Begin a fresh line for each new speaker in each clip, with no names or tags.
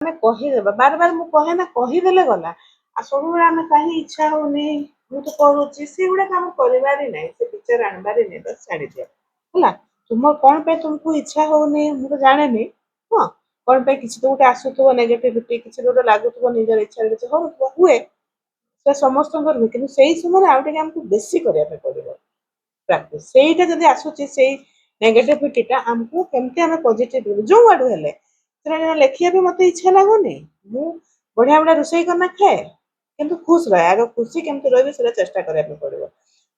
ଆମେ କହିଦେବା ବାର ବାର ମୁଁ କହେ ନା କହିଦେଲେ ଗଲା। ଆଉ ସବୁବେଳେ ଆମେ କାହିଁ ଇଚ୍ଛା ହଉନି ମୁଁ ତ କରୁଛି ସେଗୁଡାକ ଆମେ କରିବାରି ନାହିଁ ସେ ବିଚାର ଆଣିବାରି ନାହିଁ ତ ଛାଡ଼ିଦିଅ ହେଲା। ତୁମର କଣ ପାଇଁ ତୁମକୁ ଇଚ୍ଛା ହଉନି ମୁଁ ତ ଜାଣେନି। ହଁ କଣ ପାଇଁ କିଛି ତ ଗୋଟେ ଆସୁଥିବ ନେଗେଟିଭିଟି କିଛି ଗୋଟେ ଲାଗୁଥିବ ନିଜର ଇଚ୍ଛାରେ କିଛି ହଉଥିବ ହୁଏ ସେ ସମସ୍ତଙ୍କର ହୁଏ କିନ୍ତୁ ସେଇ ସମୟରେ ଆଉ ଟିକେ ଆମକୁ ବେଶୀ କରିବା ପାଇଁ ପଡିବ ପ୍ରାକ୍ଟିସ। ସେଇଟା ଯଦି ଆସୁଛି ସେଇ ନେଗେଟିଭିଟିଟା ଆମକୁ କେମିତି ଆମେ ପଜିଟିଭ ଯୋଉ ଆଡୁ ହେଲେ ସେଟା ଲେଖିବା ପାଇଁ ମତେ ଇଚ୍ଛା ଲାଗୁନି। ମୁଁ ବଢିଆ ବଢିଆ ରୋଷେଇ କରିନା ଖାଏ କିନ୍ତୁ ଖୁସି ରହେ ଆଗ ଖୁସି କେମିତି ରହିବି ସେଟା ଚେଷ୍ଟା କରିବା ପାଇଁ ପଡିବ।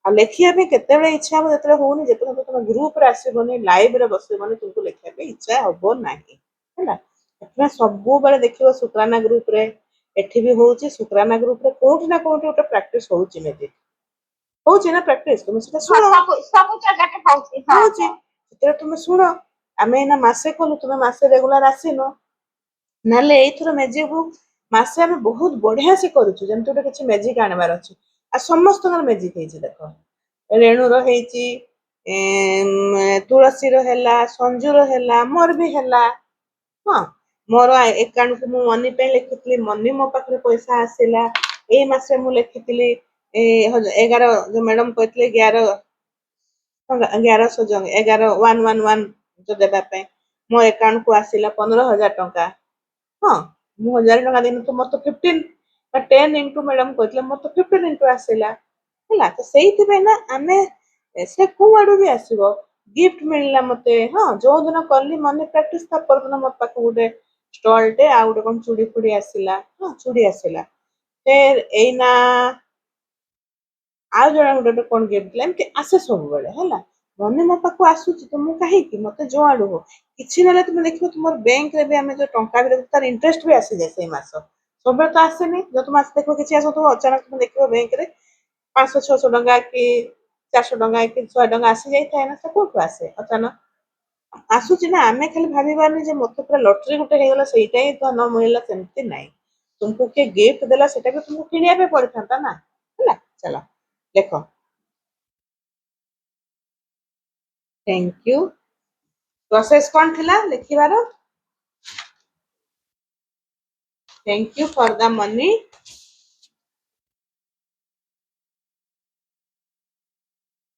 ଆଉ ଲେଖିବା ପାଇଁ କେତେବେଳେ ଇଚ୍ଛା ହବ ଯେତେବେଳେ ହଉନି ଯେତେବେଳେ ତମେ ଗ୍ରୁପରେ ଆସିବନି ଲାଇଭରେ ବସିବନି ତୁମକୁ ଲେଖିବା ପାଇଁ ଇଚ୍ଛା ହବ ନାହିଁ ହେଲା। ସେଥିପାଇଁ ସବୁବେଳେ ଦେଖିବ ସୁପ୍ରାନା ଗ୍ରୁପରେ ଏଠି ବି ହଉଛି ସୁପ୍ରାନା ଗ୍ରୁପରେ କୋଉଠି ନା କୋଉଠି ଗୋଟେ ପ୍ରାକ୍ଟିସ ହଉଛି ମ୍ୟାଜିକ ହଉଛି ନା ପ୍ରାକ୍ଟିସ ତୁମେ ସେଟା ଶୁଣ
ସବୁ ଜାଗାରେ ହଉଛି
ହଉଛି ସେତେବେଳେ ତୁମେ ଶୁଣ। ଆମେ ଏଇନା ମାସେ କଲୁ ତୁମେ ମାସେ ରେଗୁଲାର ଆସିନ ନହେଲେ ଏଇଥର ମ୍ୟାଜିକ ବୁକ୍ ମାସେ ଆମେ ବହୁତ ବଢିଆ ସେ କରୁଛୁ ଯେମିତି ଗୋଟେ କିଛି ମ୍ୟାଜିକ ଆଣିବାର ଅଛି। ଆଉ ସମସ୍ତଙ୍କର ମ୍ୟାଜିକ ହେଇଛି ଦେଖ ରେଣୁର ହେଇଛି ତୁଳସୀର ହେଲା ସଞ୍ଜୁର ହେଲା ମୋର ବି ହେଲା। ହଁ ମୋର ଏକାଉଣ୍ଟକୁ ମୁଁ ମନି ପାଇଁ ଲେଖିଥିଲି ମନି ମୋ ପାଖରେ ପଇସା ଆସିଲା। ଏଇ ମାସରେ ମୁଁ ଲେଖିଥିଲି 11 ଯୋଉ ମ୍ୟାଡମ କହିଥିଲେ 11 ଦେବା ପାଇଁ ମୋ ଏକାଉଣ୍ଟକୁ ଆସିଲା 15,000 ଟଙ୍କା। ହଁ ମୁଁ 1,000 ଟଙ୍କା ଦେଇନି ତ ମୋର ତ 15 ବା 10 ଇଣ୍ଟୁ ମ୍ୟାଡମ କହିଥିଲେ ମୋର ତ 15 ଇଣ୍ଟୁ ଆସିଲା ହେଲା। ତ ସେଇଥିପାଇଁ ନା ଆମେ ସେ କୋଉ ଆଡୁ ବି ଆସିବ ଗିଫ୍ଟ ମିଳିଲା ମତେ। ହଁ ଯୋଉ ଦିନ କଲି ମନି ପ୍ରାକ୍ଟିସ ତା ପରଦିନ ମୋ ପାଖକୁ ଗୋଟେ ଷ୍ଟଲଟେ ଆଉ ଗୋଟେ କଣ ଚୁଡି ଫୁଡି ଆସିଲା। ହଁ ଚୁଡି ଆସିଲା ଫେର ଏଇନା ଆଉ ଜଣେ ଗୋଟେ କଣ ଗିଫ୍ଟ ଏମିତି ଆସେ ସବୁବେଳେ ହେଲା। ମନି ମୋ ପାଖକୁ ଆସୁଛି ତ ମୁଁ କାହିଁକି ମତେ ଯୋଉ ଆଡୁ ହଉ କିଛି ନହେଲେ ତୁମେ ଦେଖିବ ତୁମର ବ୍ୟାଙ୍କରେ ବି ଆମେ ଯୋଉ ଟଙ୍କା ବି ଦେଖୁ ତାର ଇଣ୍ଟରେଷ୍ଟ ବି ଆସିଯାଏ ସେଇ ମାସ ସବୁବେଳେ ତ ଆସେନି। ଯୋଉ ତୁମ ମାସ ଦେଖିବ କିଛି ଆସୁଥିବ ଅଚାନକ ତୁମେ ଦେଖିବ ବ୍ୟାଙ୍କରେ 500-600 ଟଙ୍କା କି 400 ଟଙ୍କା କି 100 ଟଙ୍କା ଆସିଯାଇଥାଏ ନା ସେ କୋଉଠୁ ଆସେ ଅଚାନକ ଆସୁଛି ନା। ଆମେ ଖାଲି ଭାବିବାନି ଯେ ମତେ ପୁରା ଲଟରୀ ଗୋଟେ ହେଇଗଲା ସେଇଟା ହିଁ ତ ନ ମିଳିଲା ସେମିତି ନାହିଁ। ତୁମକୁ କିଏ ଗିଫ୍ଟ ଦେଲା ସେଟା ବି ତୁମକୁ କିଣିବା ପାଇଁ ପଡିଥାନ୍ତା ନା ହେଲା। ଚାଲ ଦେଖ ଥ୍ୟାଙ୍କ ୟୁ ପ୍ରୋସେସ କଣ ଥିଲା ଲେଖିବାର thank you for the money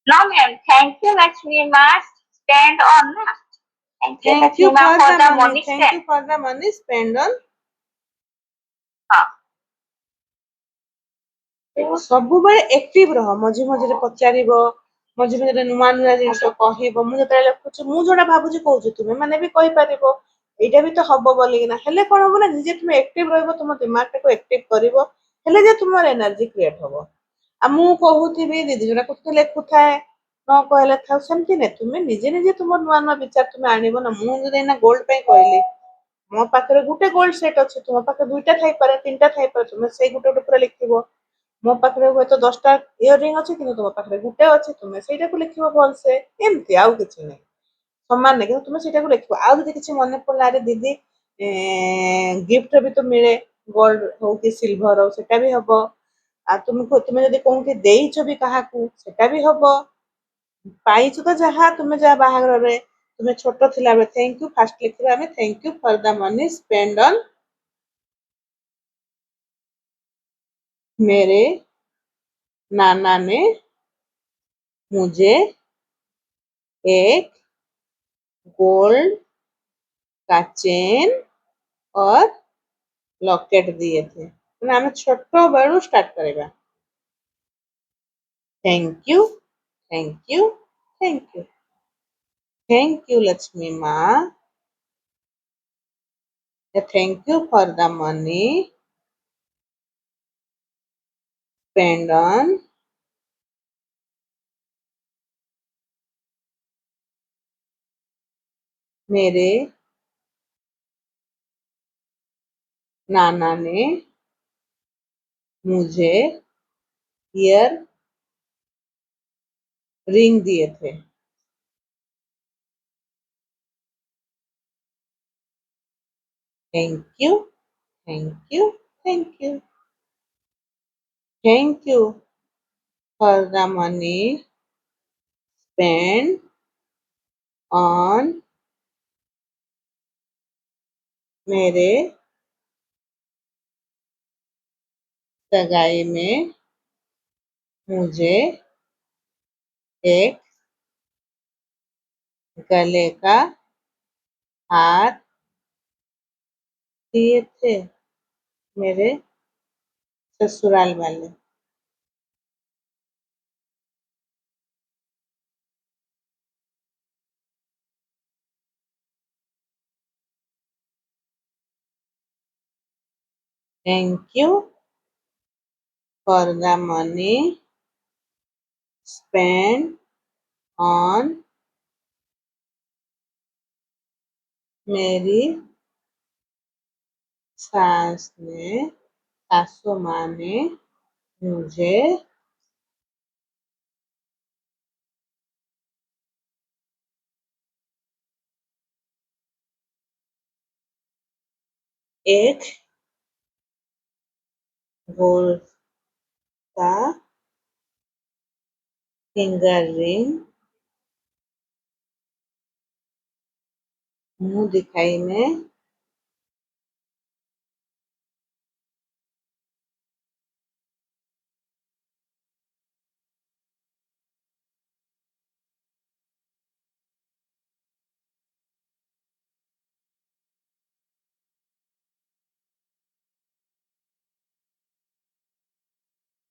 No, ma'am. Thank you, Lakshmi Ma. Stand on. Na. Thank you,
Thank
Lakshmi
you
Ma,
for
for
the
the
money.
money
Thank
stand.
you for the money spent on
हाँ
ସବୁବେଳେ active ରହ ମଝି ମଝିରେ ପଚାରିବ ମଝି ମଝିରେ ନୂଆ ନୂଆ ଜିନିଷ କହିବ। ମୁଁ ଯେତେବେଳେ ଲେଖୁଛି ମୁଁ ଯୋଉଟା ଭାବୁଛି କହୁଛି ତୁମେ ମାନେ ବି କହିପାରିବ ଏଇଟା ବି ତ ହବ ବୋଲିକିନା ହେଲେ କଣ ହବ ନା ନିଜେ ତୁମେ ଆକ୍ଟିଭ ରହିବ ତୁମ ଦିମାଗଟାକୁ ଆକ୍ଟିଭ କରିବ ହେଲେ ଯେ ତୁମର ଏନର୍ଜି କ୍ରିଏଟ ହବ। ଆଉ ମୁଁ କହୁଥିବି ଦିଦି ଯୋଉଟା କହୁଥିବି ଲେଖୁଥାଏ ନ କହିଲେ ଥାଉ ସେମିତି ନାହିଁ ତୁମେ ନିଜେ ନିଜେ ତୁମର ନୂଆ ନୂଆ ବିଚାର ତୁମେ ଆଣିବ ନା। ମୁଁ ଯଦି ଏଇନା ଗୋଲ୍ଡ ପାଇଁ କହିଲି ମୋ ପାଖରେ ଗୋଟେ ଗୋଲ୍ଡ ସେଟ୍ ଅଛି ତୁମ ପାଖରେ 2ଟା ଥାଇପାରେ 3ଟା ଥାଇପାରେ ତୁମେ ସେଇ ଗୋଟେ ଗୋଟେ ପୁରା ଲେଖିବ। ମୋ ପାଖରେ ହୁଏତ 10ଟା ଇୟରିଂ ଅଛି କିନ୍ତୁ ତୁମ ପାଖରେ ଗୋଟେ ଅଛି ତୁମେ ସେଇଟାକୁ ଲେଖିବ ଭଲସେ ଏମିତି ଆଉ କିଛି ନାହିଁ ସମାନ ନାହିଁ କିନ୍ତୁ ତୁମେ ସେଇଟାକୁ ଲେଖିବ। ଆଉ ଯଦି କିଛି ମନେ ପଡିଲା ଆରେ ଦିଦି ଗିଫ୍ଟ ବି ତ ମିଳେ ଗୋଲ୍ଡ ହଉ କି ସିଲଭର ହଉ ସେଟା ବି ହବ। ଆଉ ତୁମେ ଯଦି କୋଉଠି ଦେଇଛ ବି କାହାକୁ ସେଟା ବି ହବ। ପାଇଛୁ ତ ଯାହା ତୁମେ ଯାହା ବାହାଘରରେ ତୁମେ ଛୋଟ ଥିଲାବେଳେ ଥ୍ୟାଙ୍କ ୟୁ ଫାଷ୍ଟ ଲେଖିବା ଆମେ thank you for the money spend on मेरे नाना ने मुझे एक गोल्ड का चेन और लॉकेट दिए थे। ମାନେ ଆମେ ଛୋଟ ବେଳୁ ଷ୍ଟାର୍ଟ କରିବା thank you thank you thank you thank you Lakshmi माँ thank you for the money spend on मेरे नाना ने मुझे ईयर रिंग दिए थे। Thank you thank you thank you thank you for the money spend on मेरे सगाई में मुझे एक गले का हार दिए थे मेरे ससुराल वाले। Thank you for the money spend on मेरी सासू माँ ने मुझे एक गोल्ड का फिंगर रिंग मुंह दिखाई में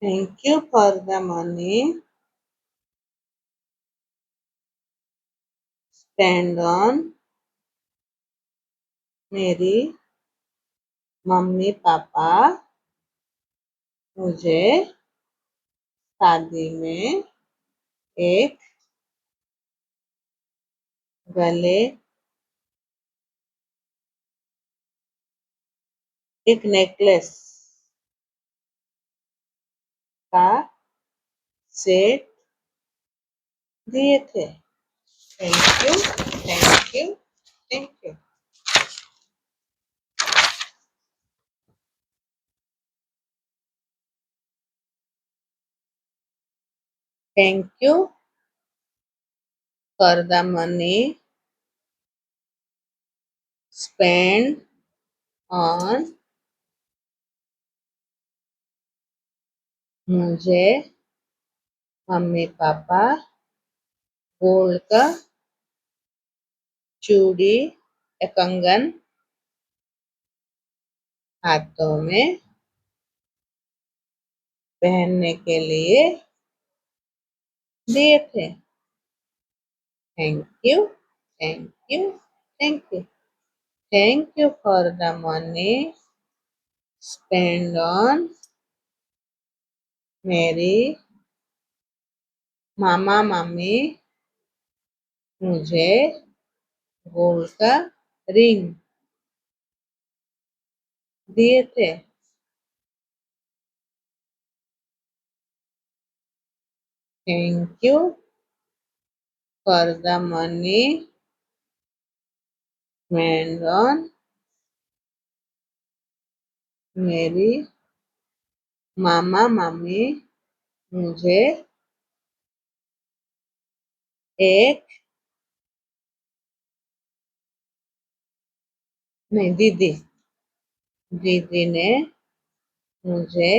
thank you for the money spend on मेरी मम्मी पापा मुझे शादी में एक गले एक नेकलेस का सेट दिए थे। Thank you thank you thank you. Thank you for the money spend on मुझे मम्मी पापा गोल्ड का चूड़ी या कंगन हाथों में पहनने के लिए दिए थे। Thank you thank you thank you. Thank you for the money spend on मेरी मामा मामी मुझे गोल्ड का रिंग दिए थे। Thank you for the money spend on मेरी मामा मामी मुझे एक नहीं दीदी दीदी ने मुझे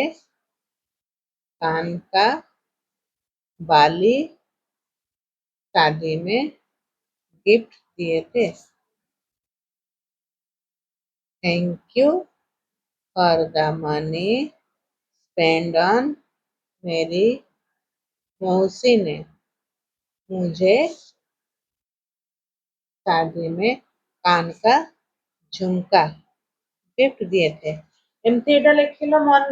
कान का बाली शादी में गिफ्ट दिए थे। Thank you for the money spend on मेरी मौसी ने मुझे शादी में कान का झुमका गिफ्ट दिए थे। एमती एटा लिखिलो मन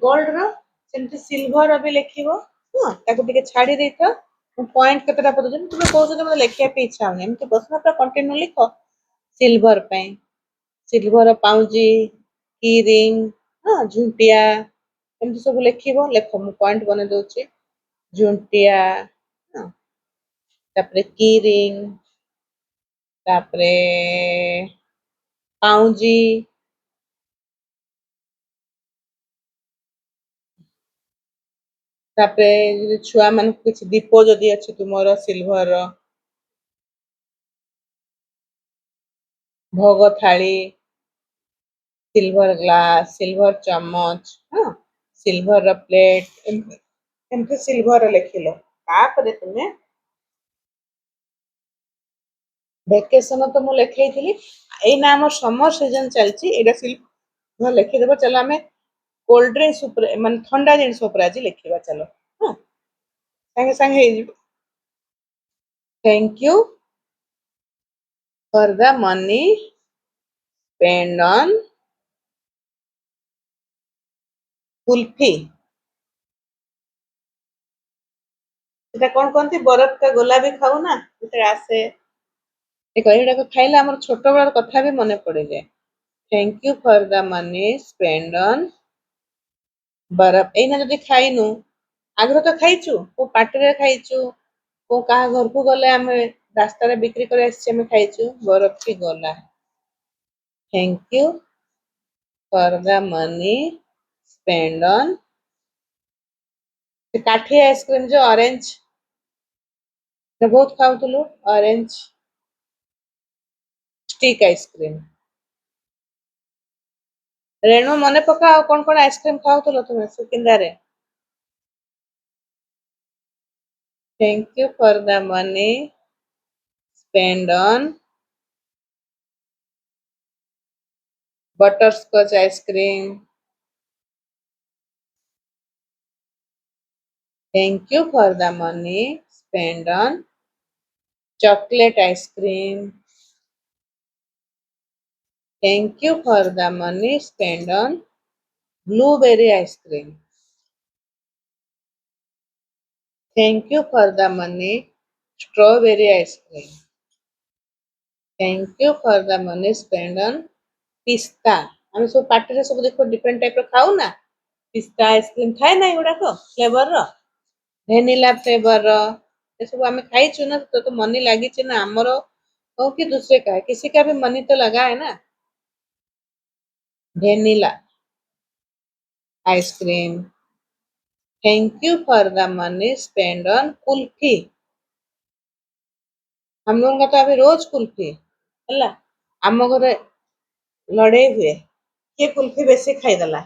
गोल्ड रो सेमती सिल्वर भी लिखिबो। हां ताको टिके छाडी देइतो मु पॉइंट केतेटा पदो तुमे कहू जे मते लेखिया पे इच्छा होने एमती प्रश्न पूरा कंटिन्यू लिखो सिल्वर पे सिल्वर पाउजी की रिंग हां झुंटिया एमती सब लिखिबो लेखो मु पॉइंट बने दोची झुंटिया हां तापरे की रिंग तापरे पाउजी तापरे छुआ मान किछ दीप जदि अछि तुमरो सिल्वर भोग थाली सिल्वर ग्लास सिल्वर चम्मच हाँ सिल्वर प्लेट एमती सिल्वर लिखिल तापर तुम्हें ଭେକେସନ ତ ମୁଁ ଲେଖେଇଥିଲି ଏଇନା ଆମର ସମର ସିଜନ ଚାଲିଛି ଏଇଟା ସିଲ୍ଭର ଲେଖିଦେବ ଚାଲ ଆମେ କୋଲ୍ଡ ଡ୍ରିଙ୍କସ ଉପରେ ମାନେ ଥଣ୍ଡା ଜିନିଷ ଉପରେ ଆଜି ଲେଖିବା ଚାଲ ହଁ ସାଙ୍ଗେ ସାଙ୍ଗେ ହେଇଯିବ thank you for the money spend on kulfi ସେଟା କଣ କହନ୍ତି ବରଫ କା ଗୋଲା ବି ଖାଉ ନା ଯେତେବେଳେ ଆସେ ଏଇଟାକୁ ଖାଇଲେ ଆମର ଛୋଟ ବେଳର କଥା ବି ମନେ ପଡିଯାଏ thank you for the money spend on ବରଫ ଏଇନା ଯଦି ଖାଇନୁ ଆଗରୁ ତ ଖାଇଛୁ କୋଉ ପାଟିରେ ଖାଇଛୁ କୋଉ କାହା ଘରକୁ ଗଲେ ଆମେ ରାସ୍ତାରେ ବିକ୍ରି କରି ଆସିଛି ଆମେ ଖାଇଛୁ ବରଫ କି ଗୋଲା thank you for the money spend on କାଠି ଆଇସ୍କ୍ରିମ ଯୋଉ ଅରେଞ୍ଜ ବହୁତ ଖାଉଥିଲୁ ଅରେଞ୍ଜ ଷ୍ଟିକ୍ ଆଇସ୍କ୍ରିମ ରେଣୁ ମନେ ପକା ଆଉ କଣ ଆଇସ୍କ୍ରିମ ଖାଉଥିଲ ତୁମେ ସୁକିନ୍ଦାରେ thank you for the money spend on butterscotch ice cream. Thank you for the money spent on chocolate ice cream. Thank you for the money spent on blueberry ice cream. Thank you for the money strawberry ice cream. Thank you for the money spent on पिस्ता ଆମେ ସବୁ ପାଟିରେ ସବୁ ଦେଖ different type ର ଖାଉ ନା ପିସ୍ତା ଆଇସ୍କ୍ରିମ ଥାଏ ନା ଏଗୁଡାକ ଫ୍ଲେଭର ର ଭେନିଲା फ्लेवर ये सब हमें खाई ना तो मनी लगी ना आमर हो कि दूसरे का है किसी का भी मनी तो लगा है ना vanilla ice cream thank you for the money spend on kulfi हम लोगों का तो अभी रोज कुल्फी है आम घरे लड़े हुए किए कुल्फी बेसी खाईदेला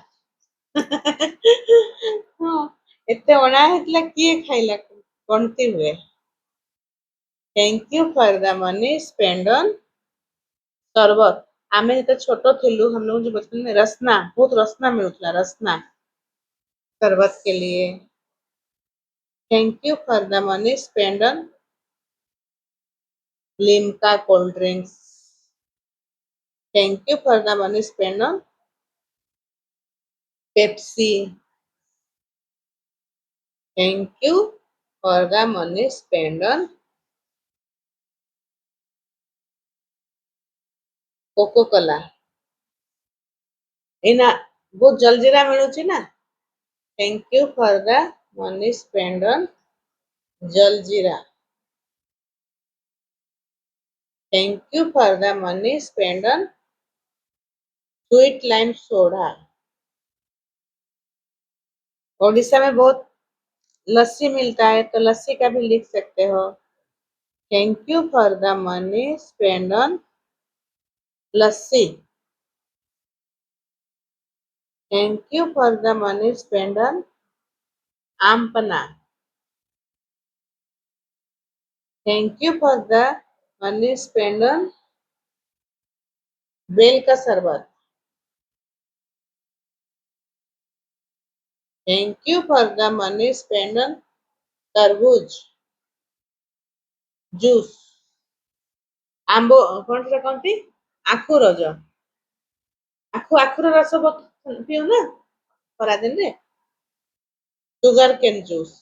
हाँ एते अणा हेतला किए खाइला गणती हुए thank you for the money spend on शरबत आमे जेते छोट थिलु हम लोग जो बचपन में रसना बहुत रसना मिलता रसना शरबत के लिए thank you for the money spend on Limca cold drinks thank you for the money spend on Pepsi thank you for the money spend on Coca Cola एना बहुत जलजीरा मिलुची ना thank you for the money spend on jaljeera thank you for the money spend on sweet lime soda Odisha में बहुत लस्सी मिलता है तो लस्सी का भी लिख सकते हो thank you for the money spend on lassi thank you for the money spend on aampanna thank you for the money spend on बेल का शरबत thank you for the money spend on tarbooz juice आंबो कौन सा कहती आखु रज आखुर रस पियो ना खरा दिन रे sugarcane juice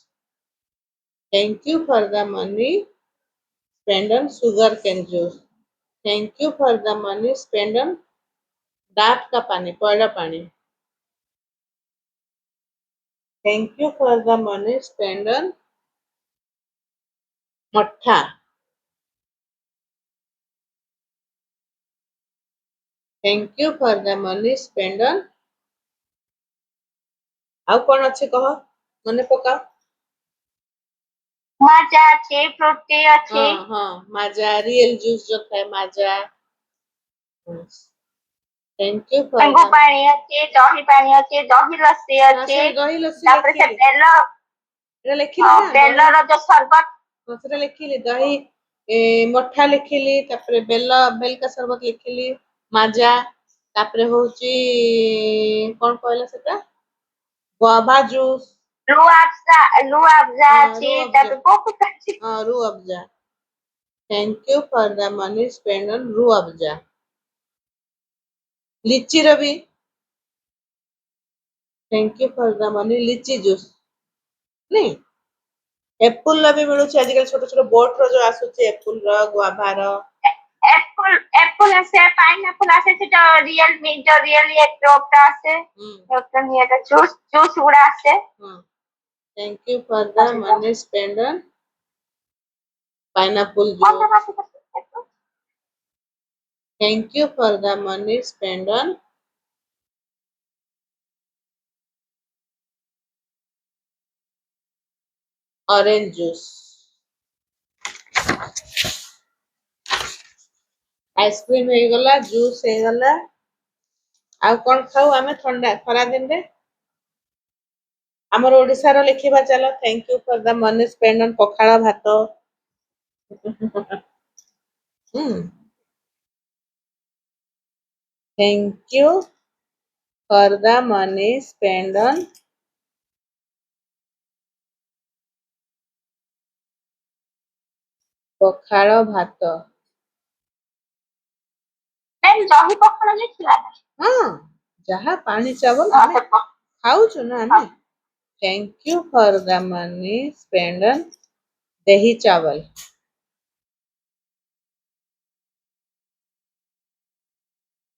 thank you for the money spend on sugarcane juice thank you for the money spend on डाट का पानी पौड़ा पानी thank you for the money spend on mattha thank you for the money spend on आउ कौन अच्छे कह मने पका
माजा अच्छे फ्रूटी अच्छे
हाँ हाँ माजा रियल जूस जो था माजा Thank you for
ଲେମ୍ବୁ
the
ପାଣି ଅଛି, ଦହି ପାଣି ଅଛି, ଦହି ଲସି
ହଁ
ଅଛି,
ସେ ଦହି ଲସି
ତାପରେ ସେ
ଲେଖିଲି ଏଟା ଲେଖିଲି ନା ଦହି
ବେଲର ଯୋଉ ସରବତ
ହଁ ସେଟା ଲେଖିଲି ଦହି ମଠା ଲେଖିଲି ତାପରେ ବେଲ का शरबत ଲେଖିଲି ମାଜା ତାପରେ ହଉଛି କଣ କହିଲା ସେଟା ଗୁଆଭା ଜୁସ୍
ରୁଆବଜା ଅଛି,
रू अफ़ज़ा
ତାପରେ ବହୁତ ଅଛି।
Rooh Afza thank you for the money spend on Rooh Afza litchi ର ବି thank you for the money litchi juice ନାଇଁ एप्पल ର ବି ମିଳୁଛି ଆଜିକାଲି ଛୋଟ ଛୋଟ ବୋଟ ର ଯୋଉ ଆସୁଛି ଏପୁଲ ର ଗୁଆଭାର
एप्पल আছে, पाइनएप्पल আছে, সেটা রিয়েল একটা আছে, একটা নিয়ে এটা জুস গুড়া আছে।
Thank you for the money spend on pineapple
কোনটা
जूस
আছে?
Thank you for the money spend on orange juice ice cream हो गला जूस हो गला आ कौन खाऊ आमे ठंडा खरा दिन रे हमर ओडिसा रो लिखिबा चलो thank you for the money spend on pakhala bhat thank you for the money spend on pakhala bhat
ନାଇଁ ଦହି ପଖାଳ ଲେଖିଲା ନା?
ହଁ ଯାହା ପାଣି ଚାवल ଆମେ ଖାଉଛୁ ନା ଆମେ thank you for the money spend on दही चावल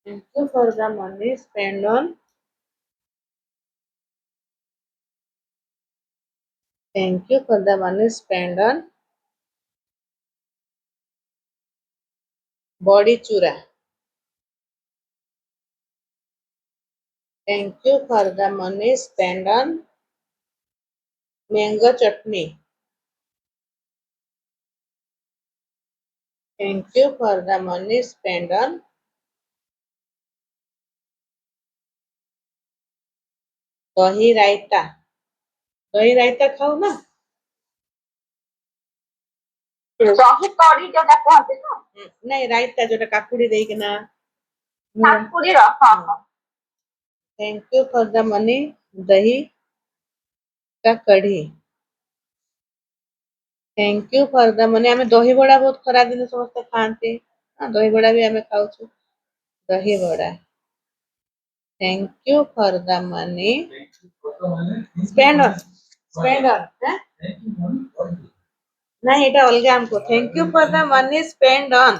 thank you for the money spend on thank you for the money spend on बड़ी चूरा thank you for the money spend on mango chutney thank you for the money spend on दही रायता खाऊ ना
ଦହି କଡି ଯୋଉଟା କୁହନ୍ତି ନା,
नहीं रायता जोटा काकुड़ी देके ना
କାକୁଡିର। ହଁ ହଁ।
Thank you for the money दही का कढ़ी thank you for the money आमे दही बड़ा बहुत खरा दिन समस्त खाते दही बड़ा भी आमे खाऊछु दही बड़ा thank you for the money spend on नहीं এটা अलग हमको thank you for the money spend on